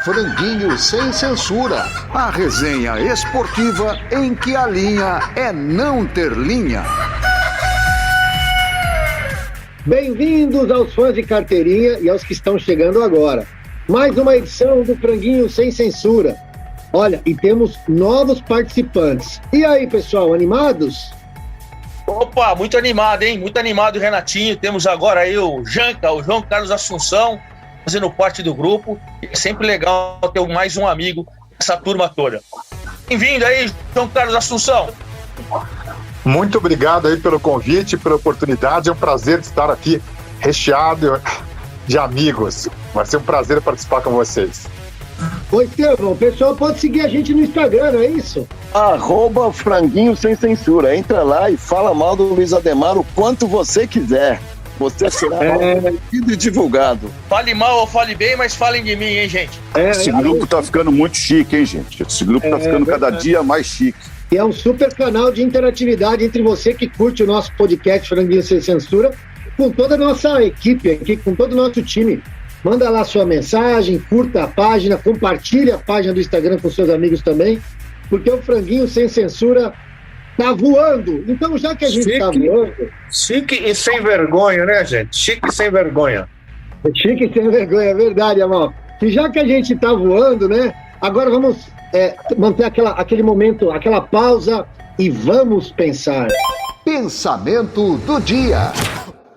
Franguinho Sem Censura. A resenha esportiva em que a linha é não ter linha. Bem-vindos aos fãs de carteirinha e aos que estão chegando agora. Mais uma edição do Franguinho Sem Censura. Olha, e temos novos participantes. E aí, pessoal, animados? Opa, muito animado, hein? Muito animado, Renatinho. Temos agora aí o Janca, o João Carlos Assunção, fazendo parte do grupo. É sempre legal ter mais um amigo dessa turma toda. Bem-vindo aí, João Carlos Assunção. Muito obrigado aí pelo convite, pela oportunidade. É um prazer estar aqui recheado de amigos. Vai ser um prazer participar com vocês. Ô, Estevão, o pessoal pode seguir a gente no Instagram, não é isso? @Franguinho Sem Censura. Entra lá e fala mal do Luiz Ademar o quanto você quiser. Você será conhecido e divulgado. Fale mal ou fale bem, mas falem de mim, hein, gente? Esse grupo tá ficando muito chique, hein, gente? Esse grupo tá ficando cada dia mais chique. E é um super canal de interatividade entre você que curte o nosso podcast Franguinho Sem Censura, com toda a nossa equipe aqui, com todo o nosso time. Manda lá sua mensagem, curta a página, compartilhe a página do Instagram com seus amigos também, porque o Franguinho Sem Censura tá voando. Então, já que a gente tá voando... Chique e sem vergonha, né, gente? Chique e sem vergonha. Chique e sem vergonha, é verdade, Amal. E já que a gente tá voando, né, agora vamos manter aquele momento, aquela pausa e vamos pensar. Pensamento do dia.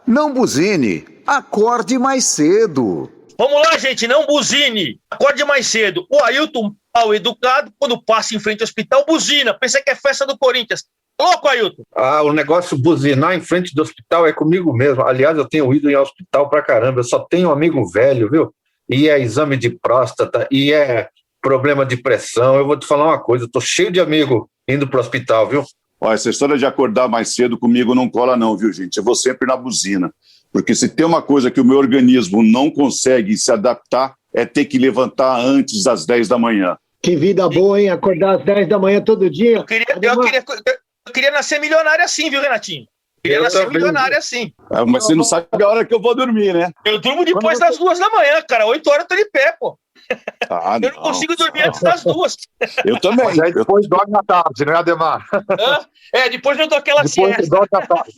Não buzine, acorde mais cedo. Vamos lá, gente, não buzine. Acorde mais cedo. O Ailton, mal educado, quando passa em frente ao hospital, buzina. Pensa que é festa do Corinthians. Louco, Ailton. O negócio buzinar em frente do hospital é comigo mesmo. Aliás, eu tenho ido em hospital pra caramba. Eu só tenho amigo velho, viu? E é exame de próstata, e é problema de pressão. Eu vou te falar uma coisa, eu tô cheio de amigo indo pro hospital, viu? Olha, essa história de acordar mais cedo comigo não cola não, viu, gente? Eu vou sempre na buzina. Porque se tem uma coisa que o meu organismo não consegue se adaptar, é ter que levantar antes das 10 da manhã. Que vida boa, hein? Acordar às 10 da manhã todo dia. Eu queria nascer milionário assim, viu, Renatinho? Queria nascer milionário assim. Mas você não sabe a hora que eu vou dormir, né? Eu durmo depois das 2 da manhã, cara. 8 horas eu tô de pé, pô. Eu não consigo dormir antes das 2. Eu também. Mas aí depois dorme à tarde, né, Ademar? Depois eu dou aquela siesta. Dorme à tarde.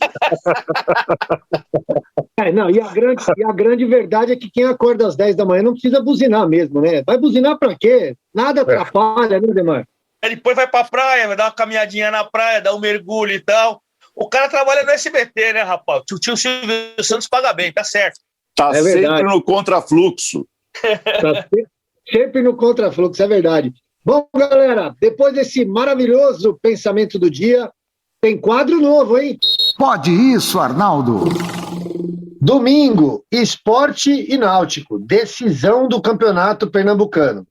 E a grande verdade é que quem acorda às 10 da manhã não precisa buzinar mesmo, né? Vai buzinar pra quê? Nada atrapalha, né, Ademar? Depois vai pra praia, vai dar uma caminhadinha na praia, dar um mergulho e tal. O cara trabalha no SBT, né, rapaz? O tio Silvio Santos paga bem, tá certo. Tá sempre no contrafluxo. Tá sempre no contrafluxo, é verdade. Bom, galera, depois desse maravilhoso pensamento do dia, tem quadro novo, hein? Pode isso, Arnaldo. Domingo, Esporte e Náutico, decisão do Campeonato Pernambucano.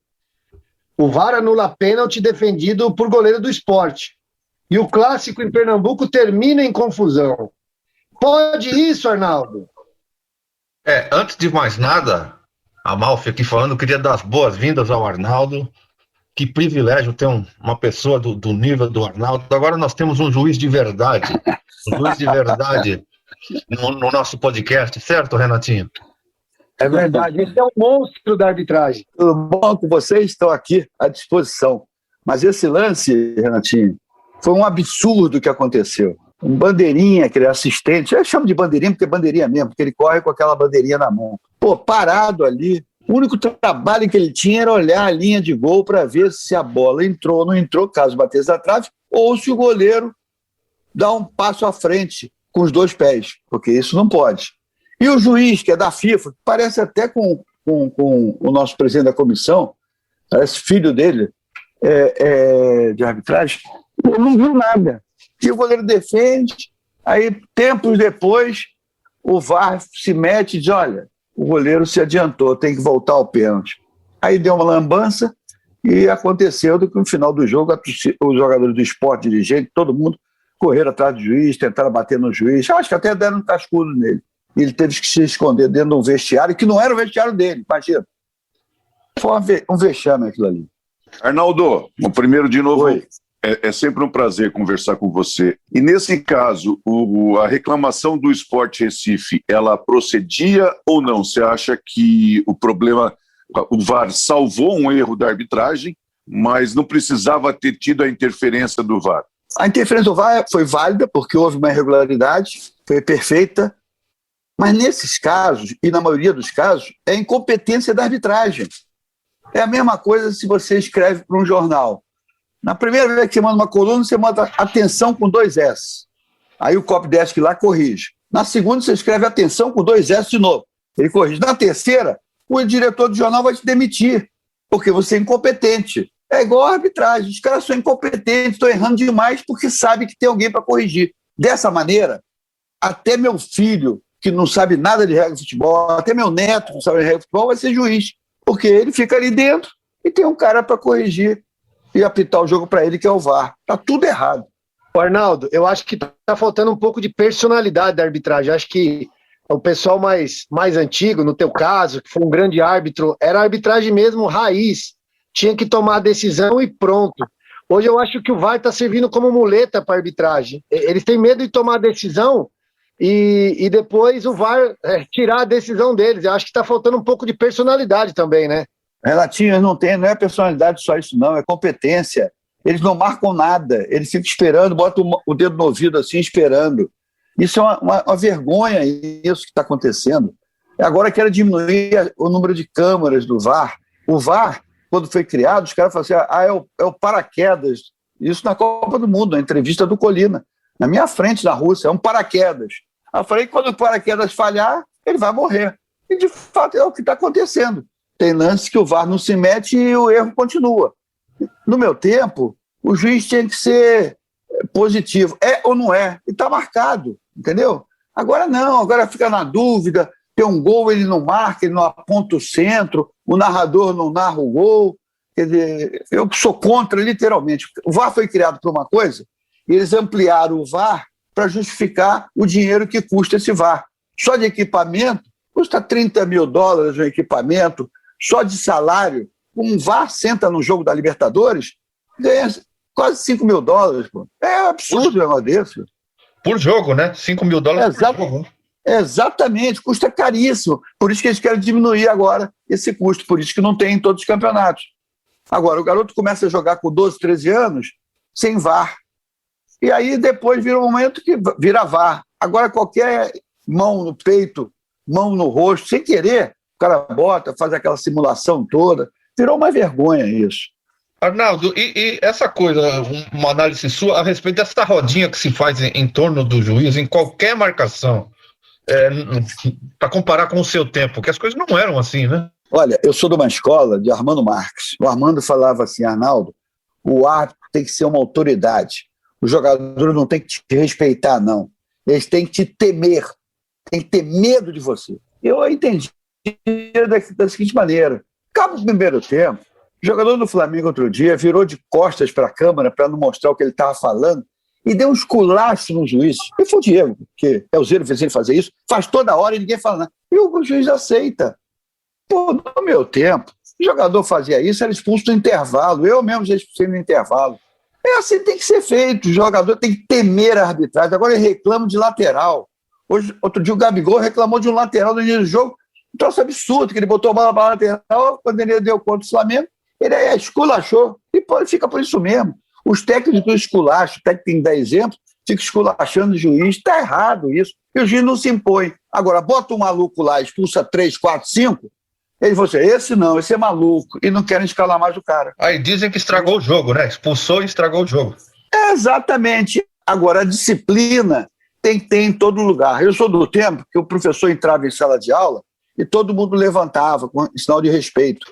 O VAR anula pênalti defendido por goleiro do Sport. E o clássico em Pernambuco termina em confusão. Pode isso, Arnaldo? Antes de mais nada, a Malfi aqui falando, eu queria dar as boas-vindas ao Arnaldo. Que privilégio ter uma pessoa do nível do Arnaldo. Agora nós temos um juiz de verdade. Um juiz de verdade no nosso podcast, certo, Renatinho? É verdade, esse é um monstro da arbitragem. Tudo bom com vocês? Estão aqui à disposição. Mas esse lance, Renatinho, foi um absurdo que aconteceu. Um bandeirinha, aquele assistente, eu chamo de bandeirinha porque é bandeirinha mesmo, porque ele corre com aquela bandeirinha na mão. Parado ali, o único trabalho que ele tinha era olhar a linha de gol para ver se a bola entrou ou não entrou, caso batesse na trave, ou se o goleiro dá um passo à frente com os 2 pés, porque isso não pode. E o juiz, que é da FIFA, parece até com o nosso presidente da comissão, parece filho dele, de arbitragem, não viu nada. E o goleiro defende, aí tempos depois o VAR se mete e diz, olha, o goleiro se adiantou, tem que voltar ao pênalti. Aí deu uma lambança e aconteceu que no final do jogo os jogadores do Sport, dirigente, todo mundo correram atrás do juiz, tentaram bater no juiz, acho que até deram um cascudo nele. E ele teve que se esconder dentro de um vestiário que não era o vestiário dele, imagina. Foi um vexame aquilo ali. Arnaldo, o primeiro de novo, Oi. É sempre um prazer conversar com você. E nesse caso, a reclamação do Sport Recife, ela procedia ou não? Você acha que o problema O VAR salvou um erro da arbitragem, mas não precisava ter tido a interferência do VAR. A interferência do VAR foi válida, porque houve uma irregularidade, foi perfeita, mas nesses casos, e na maioria dos casos, é incompetência da arbitragem. É a mesma coisa se você escreve para um jornal. Na primeira vez que você manda uma coluna, você manda atenção com 2 S. Aí o copydesk lá corrige. Na segunda, você escreve atenção com 2 S de novo. Ele corrige. Na terceira, o diretor do jornal vai te demitir, porque você é incompetente. É igual a arbitragem. Os caras são incompetentes, estão errando demais porque sabem que tem alguém para corrigir. Dessa maneira, até meu filho, que não sabe nada de regra de futebol, até meu neto, que não sabe de regra de futebol, vai ser juiz. Porque ele fica ali dentro e tem um cara para corrigir e apitar o jogo para ele, que é o VAR. Está tudo errado. Arnaldo, eu acho que está faltando um pouco de personalidade da arbitragem. Acho que o pessoal mais antigo, no teu caso, que foi um grande árbitro, era a arbitragem mesmo raiz. Tinha que tomar a decisão e pronto. Hoje eu acho que o VAR está servindo como muleta para a arbitragem. Eles têm medo de tomar a decisão e depois o VAR tirar a decisão deles. Eu acho que está faltando um pouco de personalidade também, né? Renatinho, não é personalidade só isso não, é competência. Eles não marcam nada, eles ficam esperando, botam o dedo no ouvido assim, esperando. Isso é uma vergonha, isso que está acontecendo. Agora quero diminuir o número de câmaras do VAR. O VAR, quando foi criado, os caras falaram assim, é o paraquedas. Isso na Copa do Mundo, na entrevista do Colina. Na minha frente, na Rússia, é um paraquedas. Eu falei que quando o paraquedas falhar, ele vai morrer. E, de fato, é o que está acontecendo. Tem lances que o VAR não se mete e o erro continua. No meu tempo, o juiz tinha que ser positivo. É ou não é? E está marcado, entendeu? Agora não, agora fica na dúvida. Tem um gol, ele não marca, ele não aponta o centro, o narrador não narra o gol. Quer dizer, eu sou contra, literalmente. O VAR foi criado por uma coisa, e eles ampliaram o VAR para justificar o dinheiro que custa esse VAR. Só de equipamento, custa $30 mil um equipamento, só de salário. Um VAR senta no jogo da Libertadores, ganha quase $5 mil. Pô. É absurdo o negócio desse. Por jogo, né? $5 mil por jogo. Exatamente, custa caríssimo. Por isso que eles querem diminuir agora esse custo, por isso que não tem em todos os campeonatos. Agora, o garoto começa a jogar com 12, 13 anos, sem VAR. E aí depois vira um momento que vira VAR. Agora qualquer mão no peito, mão no rosto, sem querer, o cara bota, faz aquela simulação toda. Virou uma vergonha isso. Arnaldo, e essa coisa, uma análise sua a respeito dessa rodinha que se faz em torno do juiz, em qualquer marcação, para comparar com o seu tempo, porque as coisas não eram assim, né? Olha, eu sou de uma escola de Armando Marques. O Armando falava assim, Arnaldo, o árbitro tem que ser uma autoridade. O jogador não tem que te respeitar, não. Eles têm que te temer. Tem que ter medo de você. Eu entendi da seguinte maneira. Acaba o primeiro tempo, o jogador do Flamengo outro dia virou de costas para a câmera para não mostrar o que ele estava falando e deu um esculacho no juiz. E foi o Diego, que é o Zero, fez ele fazer isso, faz toda hora e ninguém fala nada. E o juiz aceita. Pô, no meu tempo, o jogador fazia isso, era expulso no intervalo. Eu mesmo já expulsei no intervalo. É assim que tem que ser feito. O jogador tem que temer a arbitragem. Agora ele reclama de lateral. Outro dia o Gabigol reclamou de um lateral no início do jogo. Um troço absurdo, que ele botou a bola para a lateral, quando ele deu contra o Flamengo, ele esculachou. E fica por isso mesmo. Os técnicos esculacham, o técnico tem que dar exemplo, fica esculachando o juiz. Está errado isso. E o juiz não se impõe. Agora, bota um maluco lá, expulsa 3, 4, 5, ele falou assim, esse não, esse é maluco. E não querem escalar mais o cara. Aí dizem que estragou o jogo, né? Expulsou e estragou o jogo. Exatamente. Agora, a disciplina tem que ter em todo lugar. Eu sou do tempo que o professor entrava em sala de aula e todo mundo levantava com sinal de respeito.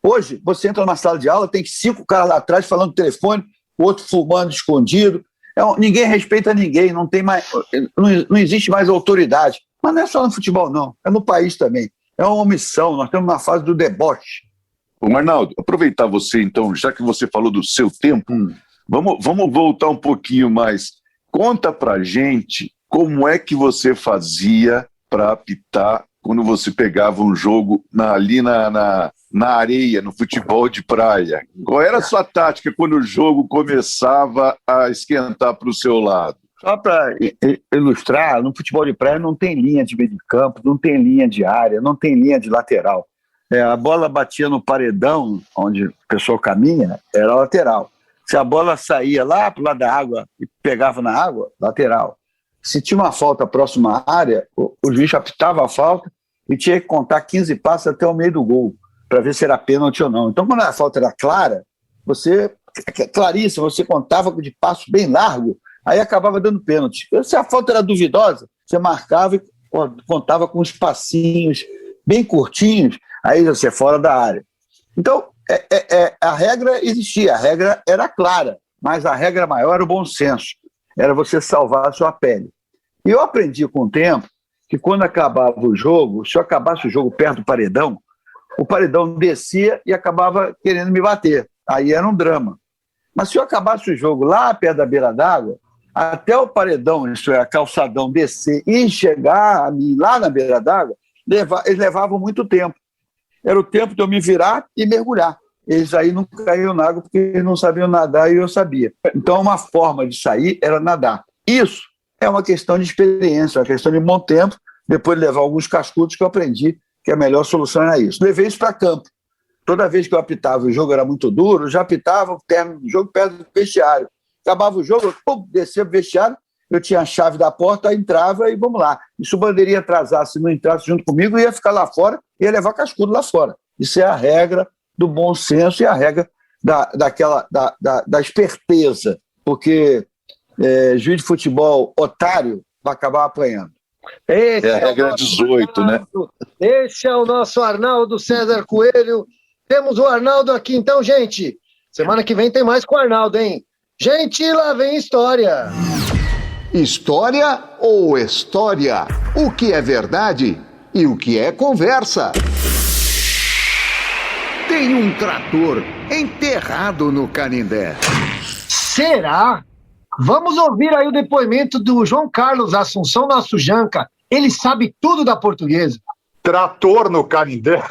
Hoje, você entra numa sala de aula, tem 5 caras lá atrás falando no telefone, o outro fumando escondido. Ninguém respeita ninguém, não existe mais autoridade. Mas não é só no futebol, não. É no país também. É uma omissão, nós estamos na fase do deboche. Ô, Arnaldo, aproveitar você, então, já que você falou do seu tempo, vamos voltar um pouquinho mais. Conta pra gente como é que você fazia para apitar quando você pegava um jogo ali na areia, no futebol de praia. Qual era a sua tática quando o jogo começava a esquentar para o seu lado? Só para ilustrar, no futebol de praia não tem linha de meio de campo, não tem linha de área, não tem linha de lateral. A bola batia no paredão, onde o pessoal caminha, era lateral. Se a bola saía lá pro lado da água e pegava na água, lateral. Se tinha uma falta próxima à área, o juiz apitava a falta e tinha que contar 15 passos até o meio do gol, para ver se era pênalti ou não. Então, quando a falta era clara, claríssima, você contava de passo bem largo, aí acabava dando pênalti. Se a falta era duvidosa, você marcava e contava com uns passinhos bem curtinhos, aí você é fora da área. Então, a regra existia, a regra era clara, mas a regra maior era o bom senso, era você salvar a sua pele. E eu aprendi com o tempo que quando acabava o jogo, se eu acabasse o jogo perto do paredão, o paredão descia e acabava querendo me bater. Aí era um drama. Mas se eu acabasse o jogo lá perto da beira d'água, até o paredão, isso é, a calçadão, descer e chegar a mim lá na beira d'água, eles levavam muito tempo. Era o tempo de eu me virar e mergulhar. Eles aí não caíam na água porque eles não sabiam nadar e eu sabia. Então, uma forma de sair era nadar. Isso é uma questão de experiência, uma questão de bom tempo, depois de levar alguns cascudos que eu aprendi que a melhor solução era isso. Levei isso para campo. Toda vez que eu apitava o jogo era muito duro, eu já apitava o término do jogo perto do vestiário. Acabava o jogo, eu descia para o vestiário, eu tinha a chave da porta, entrava e vamos lá. E se o bandeirinha atrasasse, não entrasse junto comigo, ia ficar lá fora, ia levar cascudo lá fora. Isso é a regra do bom senso e a regra da esperteza, porque juiz de futebol otário vai acabar apanhando. É a regra 18, né? Esse é o nosso Arnaldo César Coelho. Temos o Arnaldo aqui, então, gente. Semana que vem tem mais com o Arnaldo, hein? Gente, lá vem história. História ou história? O que é verdade e o que é conversa? Tem um trator enterrado no Canindé. Será? Vamos ouvir aí o depoimento do João Carlos Assunção, nosso Janca. Ele sabe tudo da Portuguesa. Trator no Canindé.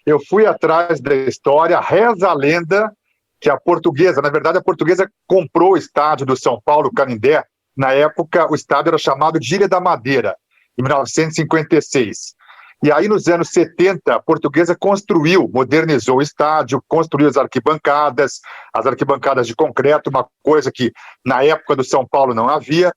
Eu fui atrás da história, reza a lenda que a Portuguesa, na verdade a Portuguesa comprou o estádio do São Paulo, Canindé. Na época o estádio era chamado de Ilha da Madeira, em 1956. E aí nos anos 70 a Portuguesa construiu, modernizou o estádio, construiu as arquibancadas de concreto, uma coisa que na época do São Paulo não havia.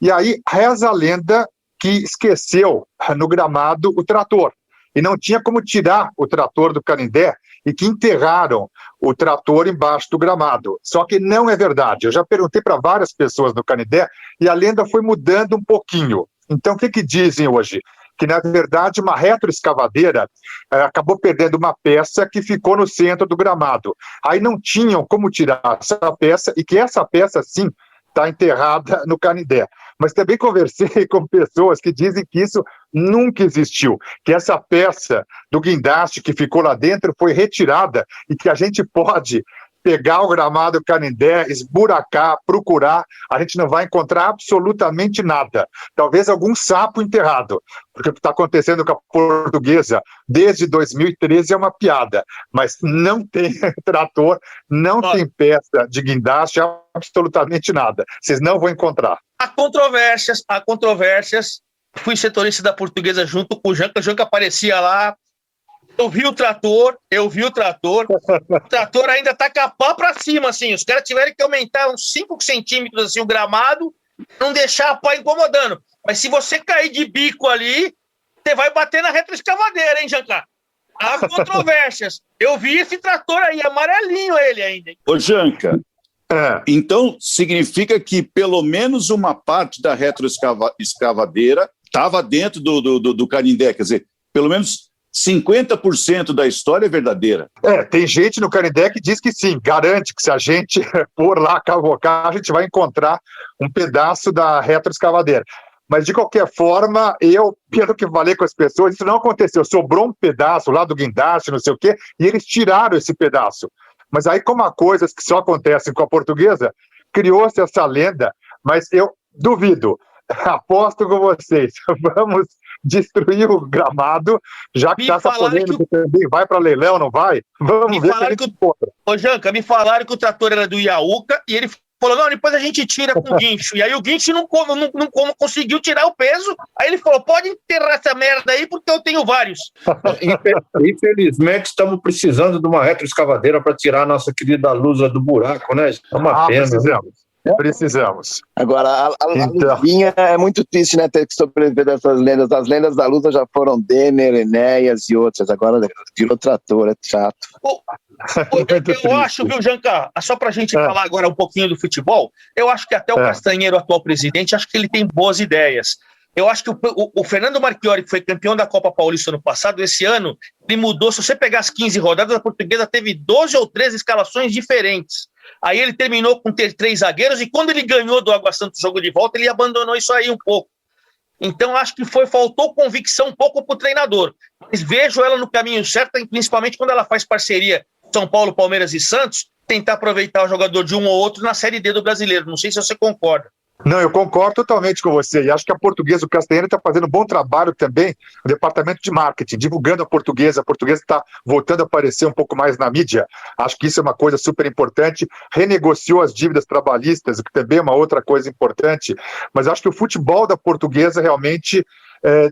E aí reza a lenda que esqueceu no gramado o trator. E não tinha como tirar o trator do Canindé e que enterraram o trator embaixo do gramado. Só que não é verdade. Eu já perguntei para várias pessoas no Canindé e a lenda foi mudando um pouquinho. Então, o que dizem hoje? Que, na verdade, uma retroescavadeira acabou perdendo uma peça que ficou no centro do gramado. Aí não tinham como tirar essa peça e que essa peça, sim, está enterrada no Canindé. Mas também conversei com pessoas que dizem que isso nunca existiu, que essa peça do guindaste que ficou lá dentro foi retirada e que a gente pode pegar o gramado Canindé, esburacar, procurar, a gente não vai encontrar absolutamente nada. Talvez algum sapo enterrado, porque o que está acontecendo com a Portuguesa desde 2013 é uma piada, mas não tem trator, não tem peça de guindaste, absolutamente nada. Vocês não vão encontrar. Há controvérsias. Fui setorista da Portuguesa junto com o Janca aparecia lá. Eu vi o trator. O trator ainda tá com a pá pra cima, assim. Os caras tiveram que aumentar uns 5 centímetros, assim, o gramado, não deixar a pá incomodando. Mas se você cair de bico ali, você vai bater na retroescavadeira, hein, Janca? Há controvérsias. Eu vi esse trator aí, amarelinho ele ainda. Ô, Janca, então significa que pelo menos uma parte da retroescavadeira estava dentro do Canindé, quer dizer, pelo menos 50% da história é verdadeira. Tem gente no Canindé que diz que sim, garante que se a gente for lá cavocar, a gente vai encontrar um pedaço da retroescavadeira. Mas, de qualquer forma, eu, pelo que falei com as pessoas, isso não aconteceu. Sobrou um pedaço lá do guindaste, não sei o quê, e eles tiraram esse pedaço. Mas aí, como há coisas que só acontecem com a Portuguesa, criou-se essa lenda, mas eu duvido. Aposto com vocês. Vamos destruir o gramado, já que essa polêmica também vai para leilão, não vai? Vamos ver se a gente encontra. Ô, Janca, me falaram que o trator era do Iaúca e ele falou, não, depois a gente tira com o guincho. E aí o guincho não conseguiu tirar o peso. Aí ele falou, pode enterrar essa merda aí, porque eu tenho vários. Infelizmente, estamos precisando de uma retroescavadeira para tirar a nossa querida Lusa do buraco, né? É uma pena. Precisamos. Agora, a Luzinha é muito triste, né? Ter que sobreviver dessas lendas. As lendas da Lusa já foram Denner, Enéas e outras. Agora virou trator, é chato. Eu acho, viu, Janca? Só pra gente falar agora um pouquinho do futebol, eu acho que até o Castanheiro, atual presidente, acho que ele tem boas ideias. Eu acho que o Fernando Marchiori, que foi campeão da Copa Paulista no passado, esse ano, ele mudou. Se você pegar as 15 rodadas, a Portuguesa teve 12 ou 13 escalações diferentes. Aí ele terminou com 3 zagueiros, e quando ele ganhou do Água Santa o jogo de volta, ele abandonou isso aí um pouco. Então acho que faltou convicção um pouco pro treinador. Mas vejo ela no caminho certo, principalmente quando ela faz parceria São Paulo, Palmeiras e Santos, tentar aproveitar o jogador de um ou outro na Série D do Brasileiro. Não sei se você concorda. Não, eu concordo totalmente com você, e acho que a Portuguesa, o Castanheira, está fazendo um bom trabalho também no departamento de marketing, divulgando a Portuguesa está voltando a aparecer um pouco mais na mídia, acho que isso é uma coisa super importante, renegociou as dívidas trabalhistas, o que também é uma outra coisa importante, mas acho que o futebol da Portuguesa realmente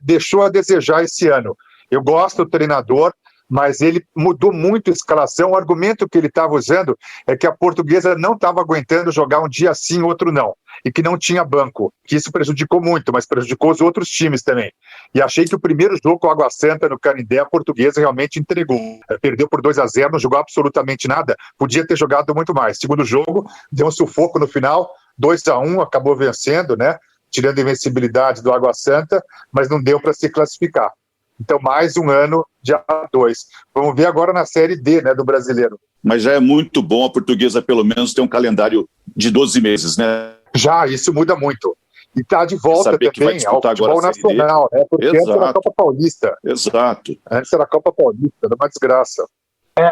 deixou a desejar esse ano. Eu gosto do treinador, mas ele mudou muito a escalação. O argumento que ele estava usando é que a Portuguesa não estava aguentando jogar um dia sim, outro não, e que não tinha banco, que isso prejudicou muito, mas prejudicou os outros times também. E achei que o primeiro jogo com o Água Santa no Canindé, a Portuguesa realmente entregou. Perdeu por 2-0, não jogou absolutamente nada, podia ter jogado muito mais. Segundo jogo, deu um sufoco no final, 2-1, acabou vencendo, né? Tirando a invencibilidade do Água Santa, mas não deu para se classificar. Então, mais um ano de A2. Vamos ver agora na Série D, né, do Brasileiro. Mas já é muito bom a Portuguesa, pelo menos, ter um calendário de 12 meses, né? Já, isso muda muito. E está de volta também ao futebol nacional, né? Porque antes era a Copa Paulista. Exato. Antes era a Copa Paulista, era uma desgraça.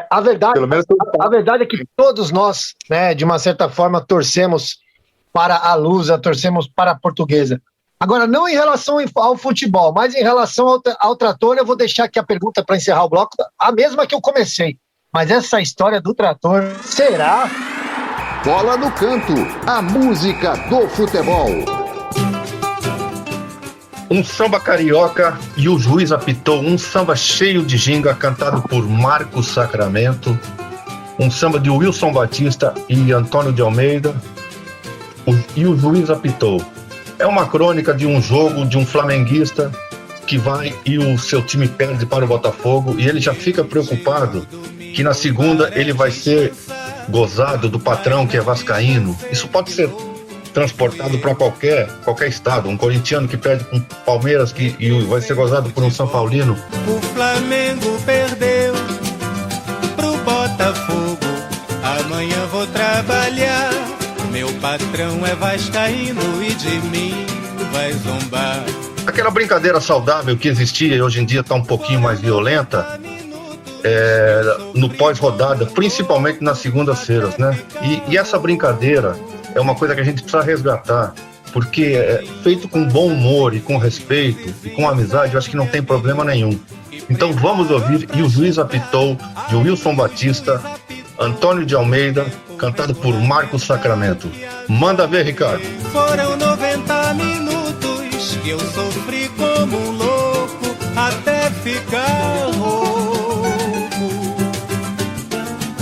A verdade é que todos nós, né, de uma certa forma, torcemos para a Lusa, torcemos para a Portuguesa. Agora, não em relação ao futebol, mas em relação ao trator, eu vou deixar aqui a pergunta para encerrar o bloco, a mesma que eu comecei. Mas essa história do trator, será? Bola no Canto, a música do futebol. Um samba carioca e o juiz apitou um samba cheio de ginga cantado por Marcos Sacramento, um samba de Wilson Batista e Antônio de Almeida, e o juiz apitou. É uma crônica de um jogo de um flamenguista que vai e o seu time perde para o Botafogo e ele já fica preocupado que na segunda ele vai ser gozado do patrão que é vascaíno. Isso pode ser transportado para qualquer estado. Um corintiano que perde com o Palmeiras e vai ser gozado por um São Paulino. O Flamengo perdeu pro Botafogo. Amanhã vou trabalhar. Meu patrão é vascaíno e de mim vai zombar. Aquela brincadeira saudável que existia e hoje em dia está um pouquinho mais violenta no pós-rodada, principalmente nas segundas-feiras, né? E essa brincadeira é uma coisa que a gente precisa resgatar, porque feito com bom humor e com respeito e com amizade, eu acho que não tem problema nenhum. Então vamos ouvir E o Juiz Apitou, de Wilson Batista, Antônio de Almeida, cantado por Marcos Sacramento. Manda ver, Ricardo. Foram 90 minutos que eu sofri como um louco até ficar rouco.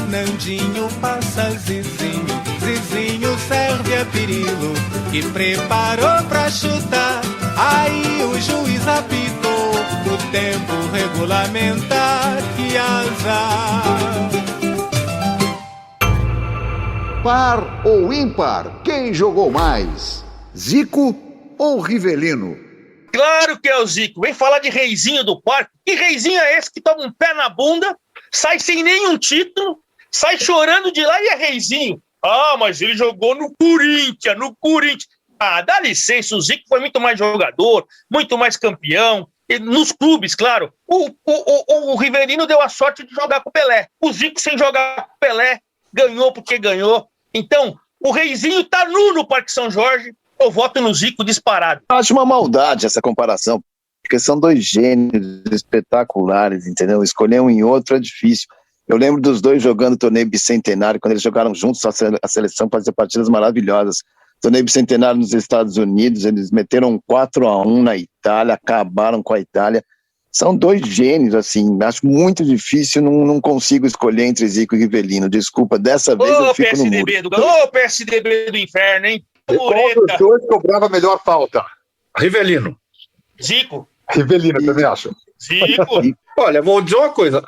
Nandinho passa Zizinho, Zizinho serve a Pirilo, que preparou pra chutar. Aí o juiz apitou o tempo regulamentar, que azar. Par ou ímpar? Quem jogou mais? Zico ou Rivelino? Claro que é o Zico. Vem falar de reizinho do parque. Que reizinho é esse que toma um pé na bunda, sai sem nenhum título, sai chorando de lá e é reizinho? Ah, mas ele jogou no Corinthians. Ah, dá licença, o Zico foi muito mais jogador, muito mais campeão. E nos clubes, claro. O Rivelino deu a sorte de jogar com o Pelé. O Zico, sem jogar com o Pelé, ganhou porque ganhou. Então, o reizinho tá nu no Parque São Jorge. Eu voto no Zico disparado. Acho uma maldade essa comparação, porque são dois gênios espetaculares, entendeu? Escolher um em outro é difícil. Eu lembro dos dois jogando o torneio bicentenário, quando eles jogaram juntos, a seleção fazia partidas maravilhosas. Torneio bicentenário nos Estados Unidos, eles meteram 4-1 na Itália, acabaram com a Itália. São dois gênios, assim, acho muito difícil, não consigo escolher entre Zico e Rivelino. Desculpa, dessa vez eu fico no muro. Ô, PSDB do inferno, hein? Qual dos dois cobrava a melhor falta? Rivelino. Zico. Rivelino, eu também acho. Zico. Olha, vou dizer uma coisa.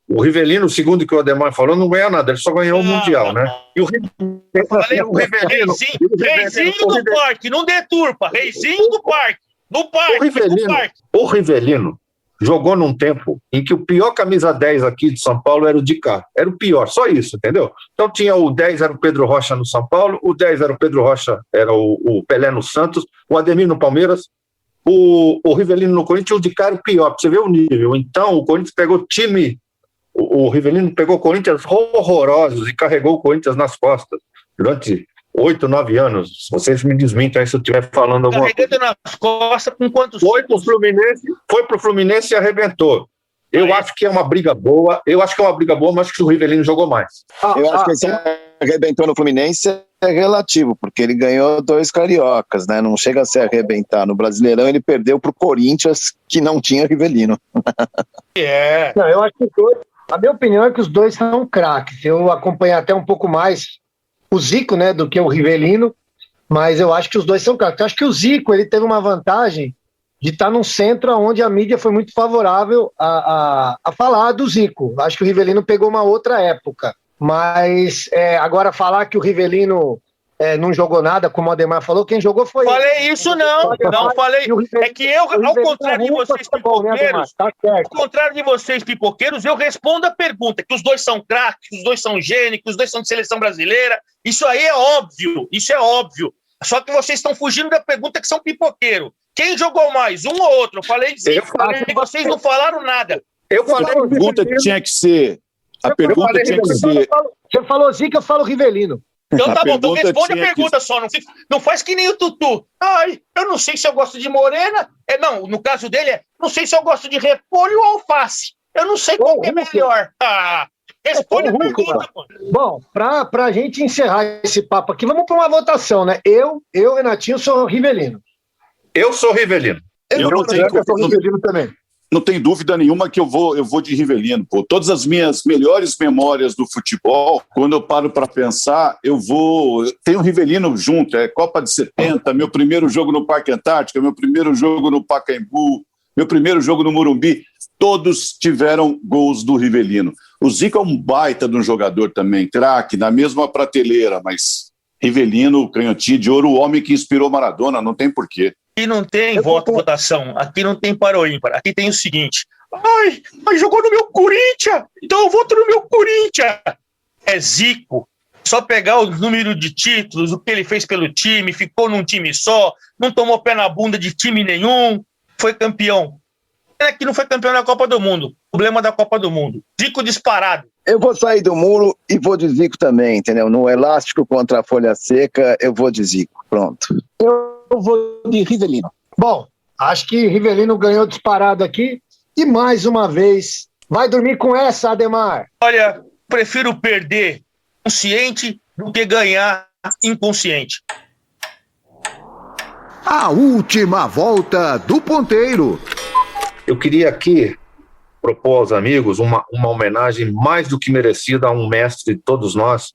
O Rivelino, segundo que o Ademar falou, não ganha nada, ele só ganhou o Mundial, né? E o Rivelino. Reizinho do parque, não deturpa. Reizinho do parque. No parque. O Rivelino jogou num tempo em que o pior camisa 10 aqui de São Paulo era o de cá. Era o pior, só isso, entendeu? Então tinha o 10, era o Pedro Rocha no São Paulo, o 10 era o Pedro Rocha, era o Pelé no Santos, o Ademir no Palmeiras, o Rivelino no Corinthians, o de cá era o pior, pra você ver o nível. Então o Corinthians pegou time, o Rivelino pegou Corinthians horrorosos e carregou o Corinthians nas costas durante 8, 9 anos. Vocês me desmentem aí se eu estiver falando alguma coisa. Carregando nas costas com quantos? Foi pro Fluminense e arrebentou. Eu acho que é uma briga boa, mas que o Rivelino jogou mais. Eu acho que esse arrebentou no Fluminense é relativo, porque ele ganhou 2 cariocas, né? Não chega a se arrebentar. No Brasileirão ele perdeu pro Corinthians, que não tinha Rivelino. Não, eu acho que a minha opinião é que os dois são craques. Eu acompanhei até um pouco mais o Zico, né, do que o Rivelino, mas eu acho que os dois são craques. Eu acho que o Zico, ele teve uma vantagem de estar num centro onde a mídia foi muito favorável a falar do Zico. Acho que o Rivelino pegou uma outra época, mas agora falar que o Rivelino não jogou nada, como o Ademar falou, quem jogou foi falei ele. Isso não falei. É que eu, ao contrário de vocês pipoqueiros, eu respondo a pergunta, que os dois são craques, que os dois são gênios, que os dois são de seleção brasileira. Isso aí é óbvio, Só que vocês estão fugindo da pergunta, que são pipoqueiro. Quem jogou mais, um ou outro? Eu falei de Zico, vocês não falaram nada. Eu falei, a pergunta tinha que ser... Você falou Zico, eu falo Rivelino. Então tá bom, então responde a pergunta só, não faz que nem o Tutu. Ai, eu não sei se eu gosto de morena, não, no caso dele não sei se eu gosto de repolho ou alface. Eu não sei qual que é melhor. Responde a pergunta, pô. Bom, pra gente encerrar esse papo aqui, vamos para uma votação, né? Eu, Renatinho, sou Rivelino. Eu sou Rivelino. Eu sou Rivelino também. Não tem dúvida nenhuma que eu vou de Rivelino, pô. Todas as minhas melhores memórias do futebol, quando eu paro para pensar, tenho Rivelino junto, Copa de 70, meu primeiro jogo no Parque Antártica, meu primeiro jogo no Pacaembu, meu primeiro jogo no Morumbi, todos tiveram gols do Rivelino. O Zico é um baita de um jogador também, craque, na mesma prateleira, mas Rivelino, canhotinho de ouro, o homem que inspirou Maradona, não tem porquê. Aqui não tem votação, aqui não tem para ou ímpar, aqui tem o seguinte: mas jogou no meu Corinthians, então eu voto no meu Corinthians. É Zico, só pegar o número de títulos, o que ele fez pelo time, ficou num time só, não tomou pé na bunda de time nenhum, foi campeão. É que não foi campeão na Copa do Mundo, problema da Copa do Mundo. Zico disparado. Eu vou sair do muro e vou de Zico também, entendeu? No elástico contra a folha seca, eu vou de Zico, pronto. Eu vou de Rivelino. Bom, acho que Rivelino ganhou disparado aqui. E mais uma vez, vai dormir com essa, Ademar? Olha, prefiro perder consciente do que ganhar inconsciente. A última volta do ponteiro. Eu queria aqui propor aos amigos uma homenagem mais do que merecida a um mestre de todos nós.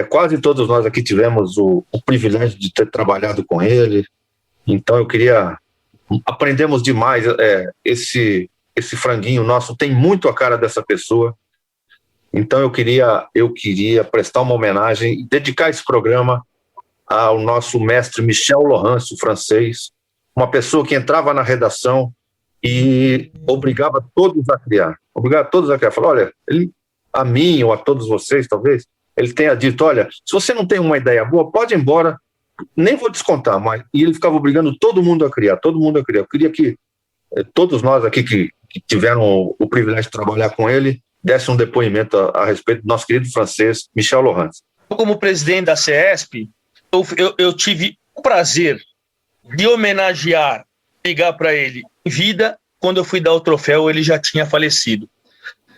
Quase todos nós aqui tivemos o privilégio de ter trabalhado com ele, então eu queria... Aprendemos demais, esse franguinho nosso tem muito a cara dessa pessoa, então eu queria prestar uma homenagem e dedicar esse programa ao nosso mestre Michel Lourenço, francês, uma pessoa que entrava na redação e obrigava todos a criar, falou, olha, a mim ou a todos vocês talvez, ele tenha dito, olha, se você não tem uma ideia boa, pode ir embora, nem vou descontar, mas... E ele ficava obrigando todo mundo a criar. Eu queria que todos nós aqui que tiveram o privilégio de trabalhar com ele, dessem um depoimento a respeito do nosso querido francês, Michel Lourenço. Como presidente da CESP, eu tive o prazer de ligar para ele em vida. Quando eu fui dar o troféu, ele já tinha falecido.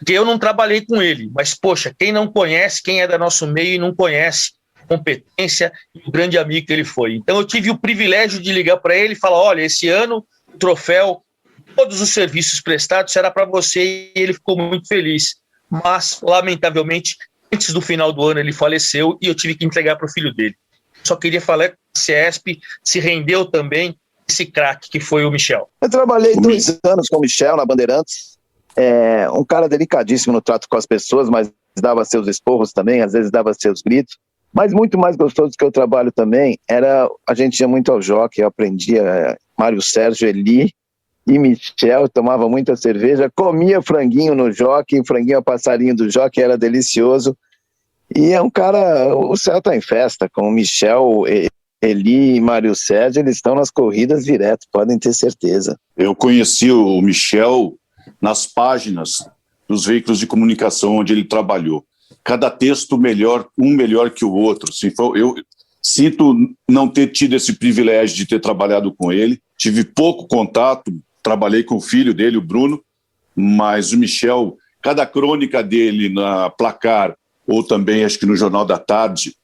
Porque eu não trabalhei com ele, mas, poxa, quem não conhece, quem é do nosso meio e não conhece a competência e o grande amigo que ele foi. Então eu tive o privilégio de ligar para ele e falar, olha, esse ano o troféu, todos os serviços prestados será para você, e ele ficou muito feliz. Mas, lamentavelmente, antes do final do ano ele faleceu e eu tive que entregar para o filho dele. Só queria falar que a CESP se rendeu também esse craque que foi o Michel. Eu trabalhei 2 anos com o Michel na Bandeirantes, um cara delicadíssimo no trato com as pessoas, mas dava seus esporros também, às vezes dava seus gritos. Mas muito mais gostoso que o trabalho também era, a gente ia muito ao jockey, eu aprendia Mário Sérgio, Eli e Michel, tomava muita cerveja, comia franguinho no jockey, franguinho a passarinho do jockey, era delicioso. E é um cara, o céu tá em festa, com o Michel, Eli e Mário Sérgio, eles estão nas corridas direto, podem ter certeza. Eu conheci o Michel nas páginas dos veículos de comunicação onde ele trabalhou. Cada texto melhor, um melhor que o outro. Assim, eu sinto não ter tido esse privilégio de ter trabalhado com ele. Tive pouco contato, trabalhei com o filho dele, o Bruno, mas o Michel, cada crônica dele na Placar, ou também acho que no Jornal da Tarde,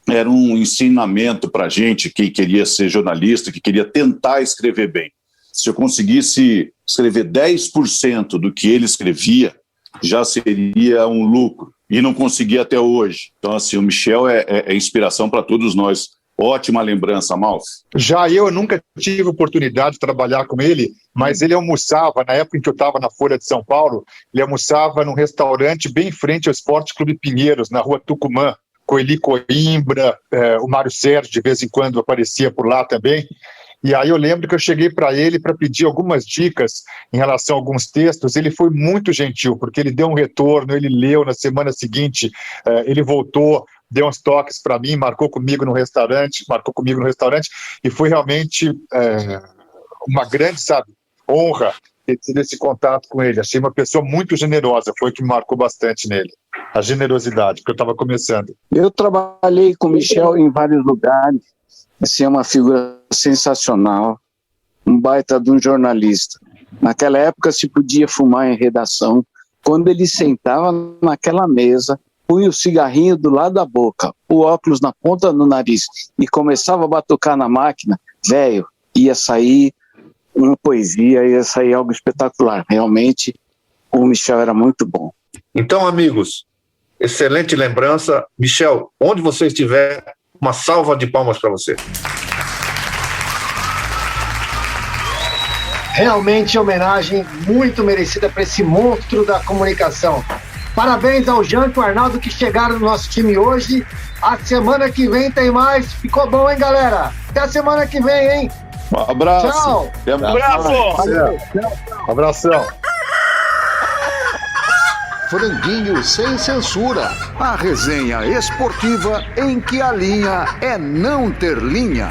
era um ensinamento para a gente que queria ser jornalista, que queria tentar escrever bem. Se eu conseguisse escrever 10% do que ele escrevia, já seria um lucro. E não consegui até hoje. Então, assim, o Michel é inspiração para todos nós. Ótima lembrança, Malfi. Já eu nunca tive oportunidade de trabalhar com ele, mas ele almoçava, na época em que eu estava na Folha de São Paulo, ele almoçava num restaurante bem em frente ao Esporte Clube Pinheiros, na rua Tucumã, com Eli Coimbra, o Mário Sérgio de vez em quando aparecia por lá também. E aí eu lembro que eu cheguei para ele para pedir algumas dicas em relação a alguns textos. Ele foi muito gentil, porque ele deu um retorno, ele leu na semana seguinte, ele voltou, deu uns toques para mim, marcou comigo no restaurante, e foi realmente uma grande, honra ter tido esse contato com ele. Achei uma pessoa muito generosa, foi o que me marcou bastante nele, a generosidade, porque eu estava começando. Eu trabalhei com o Michel em vários lugares, assim, é uma figura sensacional, um baita de um jornalista. Naquela época se podia fumar em redação. Quando ele sentava naquela mesa, punha o cigarrinho do lado da boca, o óculos na ponta do nariz e começava a batucar na máquina, velho, ia sair uma poesia, ia sair algo espetacular. Realmente, o Michel era muito bom. Então, amigos, excelente lembrança. Michel, onde você estiver, uma salva de palmas para você. Realmente homenagem muito merecida para esse monstro da comunicação. Parabéns ao Janco e ao Arnaldo que chegaram no nosso time hoje. A semana que vem tem mais. Ficou bom, hein, galera? Até a semana que vem, hein? Um abraço. Tchau. Um abraço. Abração. Franguinho sem censura. A resenha esportiva em que a linha é não ter linha.